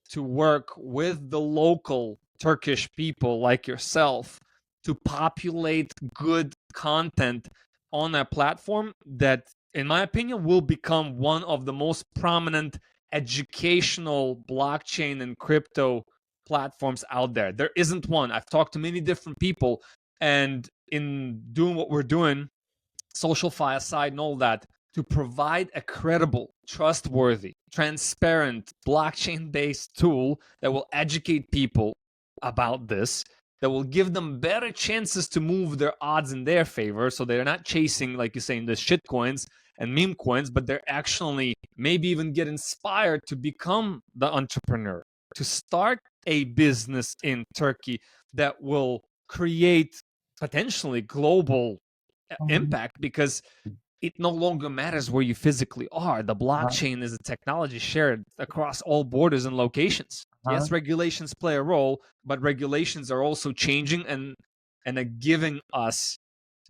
to work with the local Turkish people like yourself to populate good content on that platform that, in my opinion, will become one of the most prominent educational blockchain and crypto platforms out there. There isn't one. I've talked to many different people, and in doing what we're doing, social fi aside and all that, to provide a credible, trustworthy, transparent, blockchain based tool that will educate people about this, that will give them better chances to move their odds in their favor. So they're not chasing, like you're saying, the shit coins and meme coins, but they're actually maybe even get inspired to become the entrepreneur, to start a business in Turkey that will create potentially global Mhm. impact because it no longer matters where you physically are. The Uh-huh. blockchain is a technology shared across all borders and locations. Uh-huh. Yes, regulations play a role, but regulations are also changing and are giving us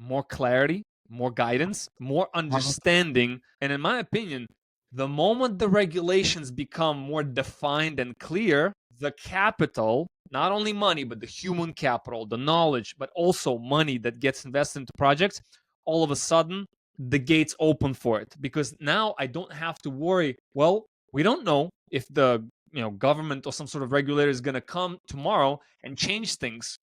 more clarity, more guidance, more Uh-huh. understanding. And in my opinion, the moment the regulations become more defined and clear, the capital, not only money, but the human capital, the knowledge, but also money that gets invested into projects, all of a sudden the gates open for it because now I don't have to worry. Well, we don't know if the government or some sort of regulator is going to come tomorrow and change things.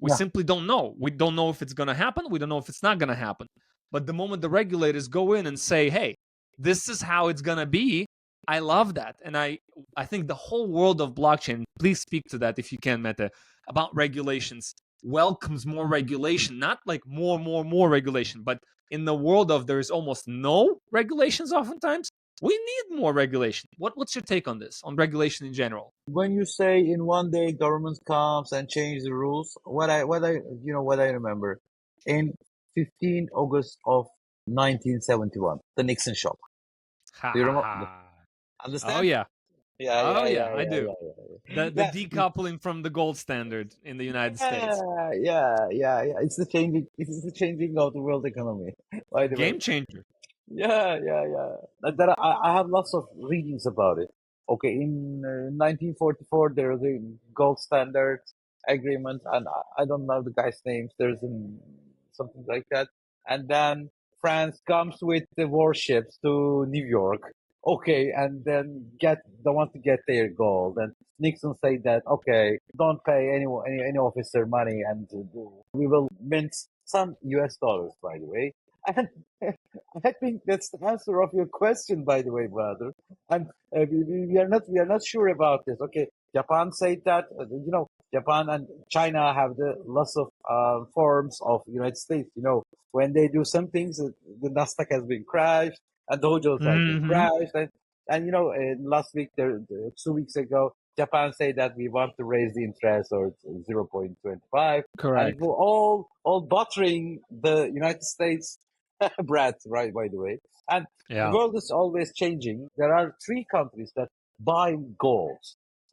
We Yeah. simply don't know. We don't know if it's going to happen. We don't know if it's not going to happen. But the moment the regulators go in and say, "Hey, this is how it's going to be," I love that, and I think the whole world of blockchain. Please speak to that if you can, Mete, about regulations. Welcomes more regulation, not like more regulation, but in the world of there is almost no regulations oftentimes, we need more regulation. What's your take on this, on regulation in general? When you say in one day government comes and change the rules, what I remember in 15 August of 1971, the Nixon shock. Ha Do you ha remember? ha. Oh Understand? yeah. Yeah, Oh yeah, yeah, yeah, I yeah, do. yeah, The yeah. Yeah, decoupling from the gold standard in the United States. yeah. It's the changing. It is the changing of the world economy. By the way, Game changer. yeah. I have lots of readings about it. Okay, in 1944, there was a gold standard agreement, and I don't know the guy's names. There's something like that. And then France comes with the warships to New York. Okay, and then they want to get their gold. And Nixon said that, okay, don't pay any officer money, and we will mint some US dollars, by the way. And I think that's the answer of your question, by the way, brother. And we are not sure about this. Okay, Japan said that Japan and China have the lots of forms of United States. When they do some things, the Nasdaq has been crashed, and Dow Jones has been Mm-hmm. crashed, and last week, 2 weeks ago, Japan said that we want to raise the interest or 0.25, and it Correct. will all buttering the United States bread, right, by the way. And the Yeah. world is always changing. There are three countries that buying gold.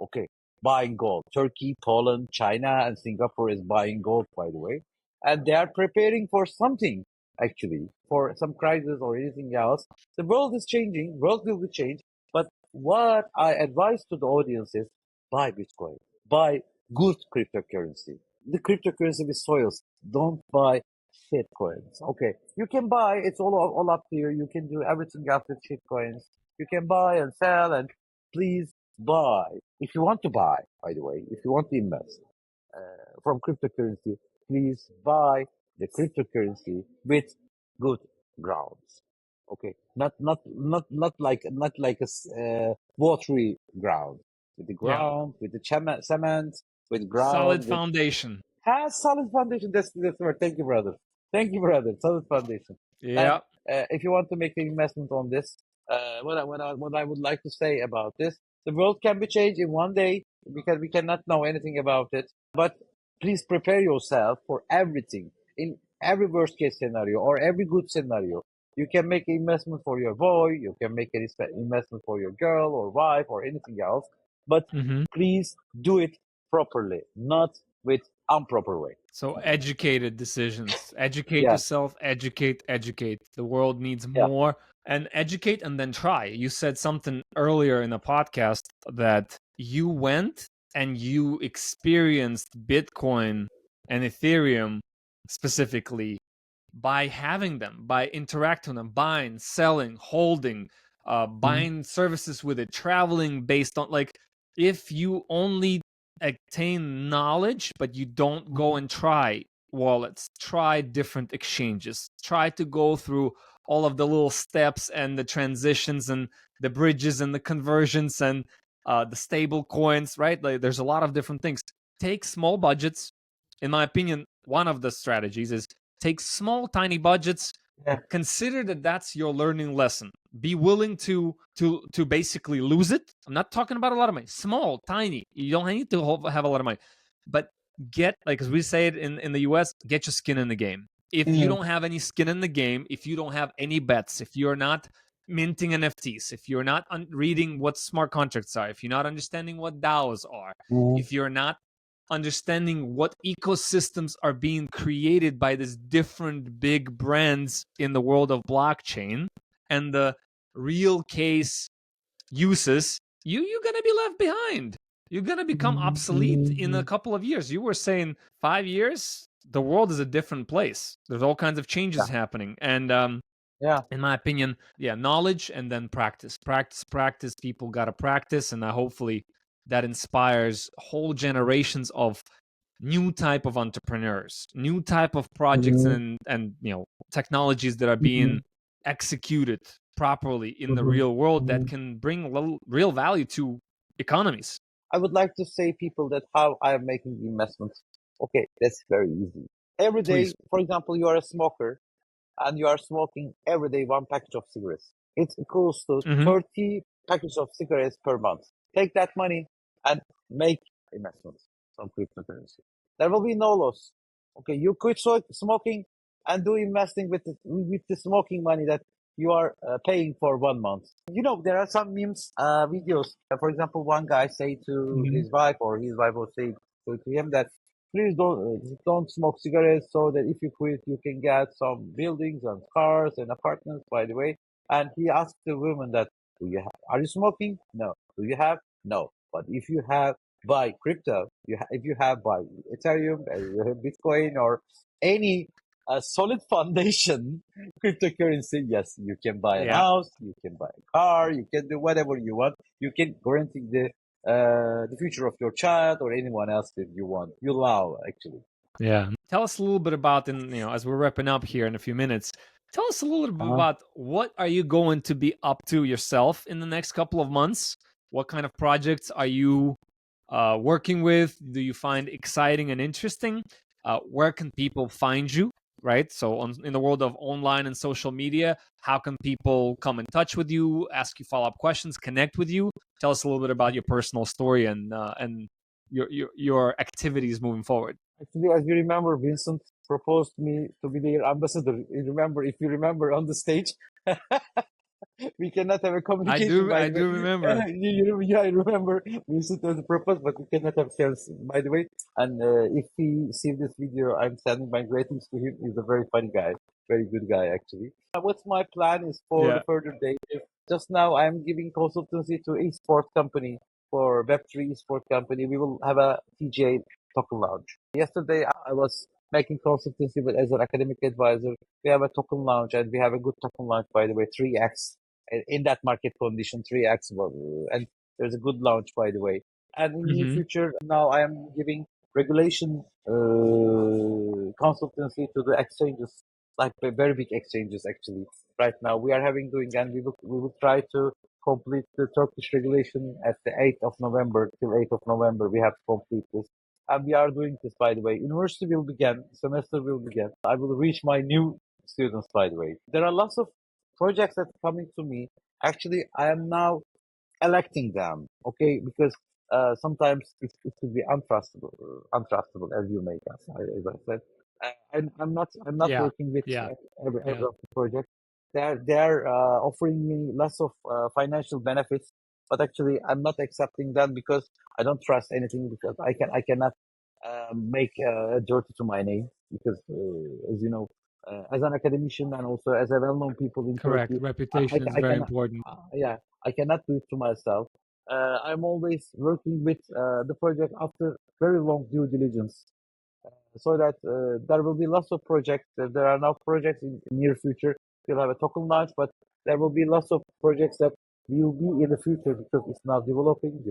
Okay, buying gold. Turkey, Poland, China, and Singapore is buying gold, by the way. And they are preparing for something, actually, for some crisis or anything else. The world is changing. World will be changed. But what I advise to the audience is buy Bitcoin. Buy good cryptocurrency. The cryptocurrency with soils. Don't buy shit coins. Okay, you can buy. It's all up to you. You can do everything else with shit coins. You can buy and sell, and please buy if you want to buy. By the way, if you want to invest from cryptocurrency, please buy the cryptocurrency with good grounds. Okay, not like watery ground. With the Yeah. ground, with the cement, with Solid ground, with foundation. has solid foundation. That's word. Thank you, brother. Thank you, brother. Solid foundation. And Yeah. if you want to make an investment on this, what I would like to say about this, the world can be changed in one day because we cannot know anything about it. But please prepare yourself for everything in every worst case scenario or every good scenario. You can make an investment for your boy. You can make an investment for your girl or wife or anything else. But Hmm. please do it properly, not with improper way. So educated decisions. Educate Yeah, yourself, educate, educate. The world needs yeah. more and educate and then try. You said something earlier in the podcast that you went and you experienced Bitcoin and Ethereum specifically by having them, by interacting with them, buying, selling, holding, Mhm. buying services with it, traveling based on like if you only attain knowledge but you don't go and try wallets, try different exchanges, try to go through all of the little steps and the transitions and the bridges and the conversions and the stable coins, right? Like there's a lot of different things. Take small budgets. In my opinion, one of the strategies is take small tiny budgets, Yeah. consider that that's your learning lesson, be willing to basically lose it. I'm not talking about a lot of money, small tiny, you don't need to have a lot of money, but get, like as we say it in the US, get your skin in the game. If you Yeah. don't have any skin in the game, if you don't have any bets, if you're not minting NFTs, if you're not reading what smart contracts are, if you're not understanding what DAOs are, Mhm. if you're not understanding what ecosystems are being created by these different big brands in the world of blockchain and the real case uses, you're going to be left behind. You're going to become obsolete in a Mhm. couple of years. You were saying 5 years, the world is a different place. There's all kinds of Yeah. changes happening. And Yeah. in my opinion, yeah, knowledge and then practice. Practice, practice. People got to practice. And hopefully that inspires whole generations of new type of entrepreneurs, new type of projects Mhm. and technologies that are being Mhm. executed properly in the Mhm. real world that Mhm. can bring real value to economies. I would like to say people that how I am making the investments. Okay, that's very easy. Every Please. day, for example, you are a smoker and you are smoking every day one package of cigarettes. It equals to Hmm. 30 packages of cigarettes per month. Take that money and make investments from cryptocurrency. There will be no loss. Okay, you quit smoking and do investing with the smoking money that you are paying for 1 month. There are some memes, videos. For example, one guy say to Hmm. his wife, or his wife will say to him that please don't smoke cigarettes so that if you quit, you can get some buildings and cars and apartments, by the way. And he asked the woman that, are you smoking? No. Do you have? No. But if you have, buy crypto. If you have, buy Ethereum, Bitcoin, or any solid foundation cryptocurrency. Yes, you can buy an Yeah. house, you can buy a car, you can do whatever you want. You can guarantee the future of your child or anyone else that you want. You love, actually. Yeah. Tell us a little bit about, and as we're wrapping up here in a few minutes, tell us a little bit Uh-huh. about what are you going to be up to yourself in the next couple of months? What kind of projects are you working with? Do you find exciting and interesting? Where can people find you? Right. So, in the world of online and social media, how can people come in touch with you, ask you follow up questions, connect with you? Tell us a little bit about your personal story and your activities moving forward. Actually, as you remember, Vincent proposed me to be their ambassador. If you remember on the stage, we cannot have a communication, by I the way. do remember. Yeah, I remember Vincent was proposed, but we cannot have chance, by the way. And if he sees this video, I'm sending my greetings to him. He's a very funny guy, very good guy, actually. What's my plan is for the Yeah. further days. Just now, I'm giving consultancy to a sports company. for Web3 esport company. We will have a TGA token launch. Yesterday, I was making consultancy with as an academic advisor. We have a token launch, and we have a good token launch, by the way, 3x in that market condition, 3x, and there's a good launch, by the way. And in the near Mm-hmm. future, now I am giving regulation consultancy to the exchanges, like very big exchanges actually. Right now, we are having doing, and we will try to complete the Turkish regulation at the 8th of November till 8th of November. We have to complete this. And we are doing this, by the way. University will begin, semester will begin. I will reach my new students, by the way. There are lots of projects that are coming to me. Actually, I am now electing them, okay? Because sometimes it could be untrustable, as you may guess, as I said. I'm not Yeah. working with Yeah. every Yeah. of the project. They're offering me lots of financial benefits, but actually I'm not accepting that because I don't trust anything because I cannot make dirty to my name because as you know, as an academician and also as a well-known people in Correct. Turkey, Reputation is I very cannot, important. yeah, I cannot do it to myself. I'm always working with the project after very long due diligence so that there will be lots of projects. There are now projects in near future. We'll have a token launch, but there will be lots of projects that will be in the future because it's now developing.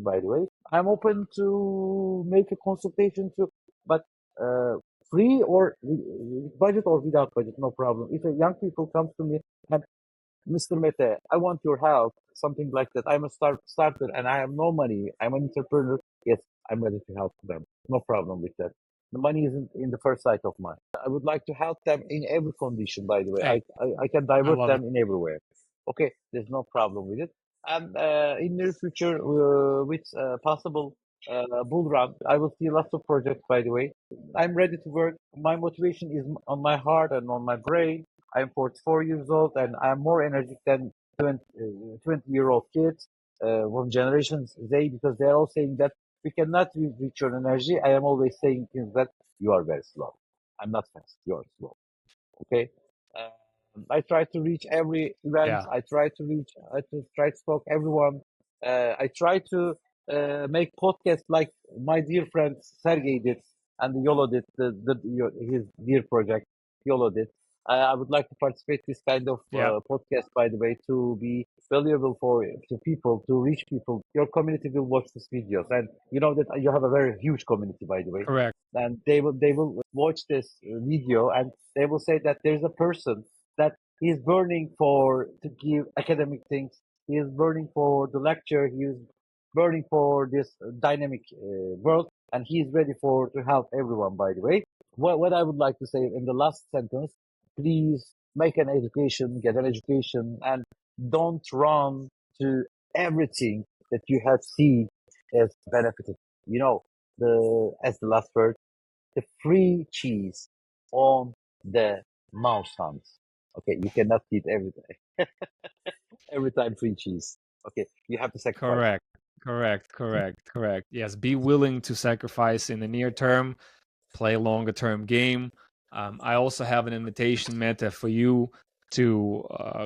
By the way, I'm open to make a consultation too, but uh, free or with budget or without budget, no problem. If a young people comes to me and Mr. Mete, I want your help, something like that. I'm a starter and I have no money. I'm an entrepreneur. Yes, I'm ready to help them. No problem with that. The money isn't in the first sight of mine. I would like to help them in every condition, by the way. Hey, I can I divert love it. them in everywhere. Okay, there's no problem with it. And in near future, with possible bull run, I will see lots of projects, by the way. I'm ready to work. My motivation is on my heart and on my brain. I'm 44 years old and I'm more energetic than 20-year-old kids from Generation Z because they're all saying that we cannot reach your energy. I am always saying things that you are very slow. I'm not fast. You are slow. Okay. I try to reach every event. Yeah. I try to talk everyone. I try to make podcasts like my dear friend Sergey did and Yolo did, his dear project Yolo did. I would like to participate this kind of Yeah. podcast, by the way, to be valuable for to people, to reach people. Your community will watch these videos, and you know that you have a very huge community, by the way, Correct. and they will watch this video and they will say that there's a person that he is burning for to give academic things. He is burning for the lecture. He is burning for this dynamic world, and he is ready for to help everyone. By the way, what I would like to say in the last sentence, please make an education, get an education, and don't run to everything that you have seen as benefited. You know, the as the last word, the free cheese on the mouse hunt. Okay, you cannot eat every day. Every time free cheese. Okay, you have to sacrifice. Correct. Correct. Correct. Correct. Yes. Be willing to sacrifice in the near term, play a longer term game. I also have an invitation, Meta, for you to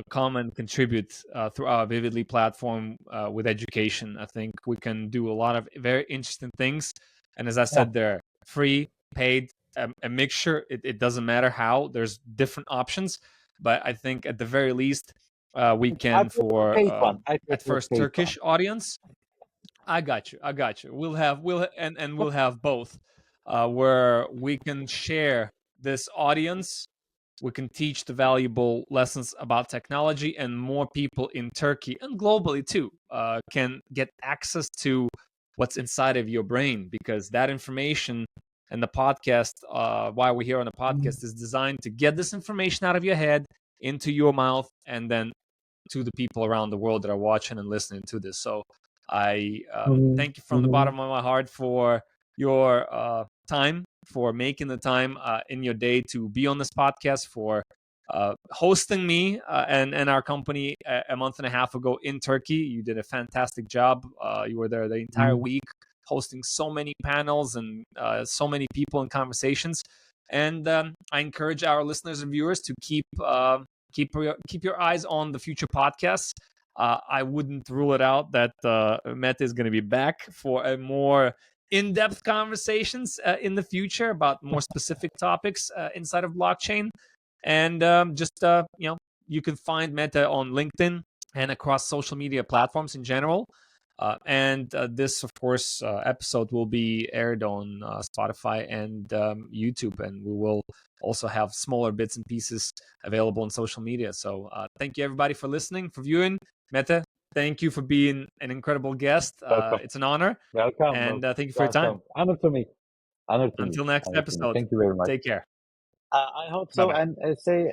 come and contribute through our Vividly platform with education. I think we can do a lot of very interesting things. And as I Yeah. said, they're free, paid, a mixture. It doesn't matter how, there's different options. But I think at the very least, we I can, prefer for paid one. I at prefer first paid one. Turkish audience, I got you. I got you. And we'll have both, where we can share this audience. We can teach the valuable lessons about technology, and more people in Turkey and globally too can get access to what's inside of your brain, because that information and the podcast, why we're here on the Mhm. podcast, is designed to get this information out of your head into your mouth and then to the people around the world that are watching and listening to this. So I Mhm. thank you from the Mhm. bottom of my heart for your time, for making the time in your day to be on this podcast, for hosting me and our company a month and a half ago in Turkey. You did a fantastic job. You were there the entire Mhm. week, hosting so many panels and so many people and conversations. And I encourage our listeners and viewers to keep your eyes on the future podcasts. I wouldn't rule it out that Mete is going to be back for a more in-depth conversations in the future about more specific topics inside of blockchain. And you can find Mete on LinkedIn and across social media platforms in general. And this, of course, episode will be aired on Spotify and YouTube, and we will also have smaller bits and pieces available on social media. So thank you, everybody, for listening, for viewing. Mete, thank you for being an incredible guest. Welcome. It's an honor. Welcome. And thank you for your time. Welcome. Honor to me. Honor to me. Until next Honor to me. episode, Thank you very much. take care. I hope so. Bye-bye. And say,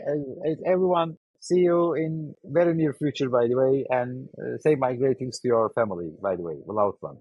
everyone, see you in very near future, by the way. And say my greetings to your family, by the way. Without one.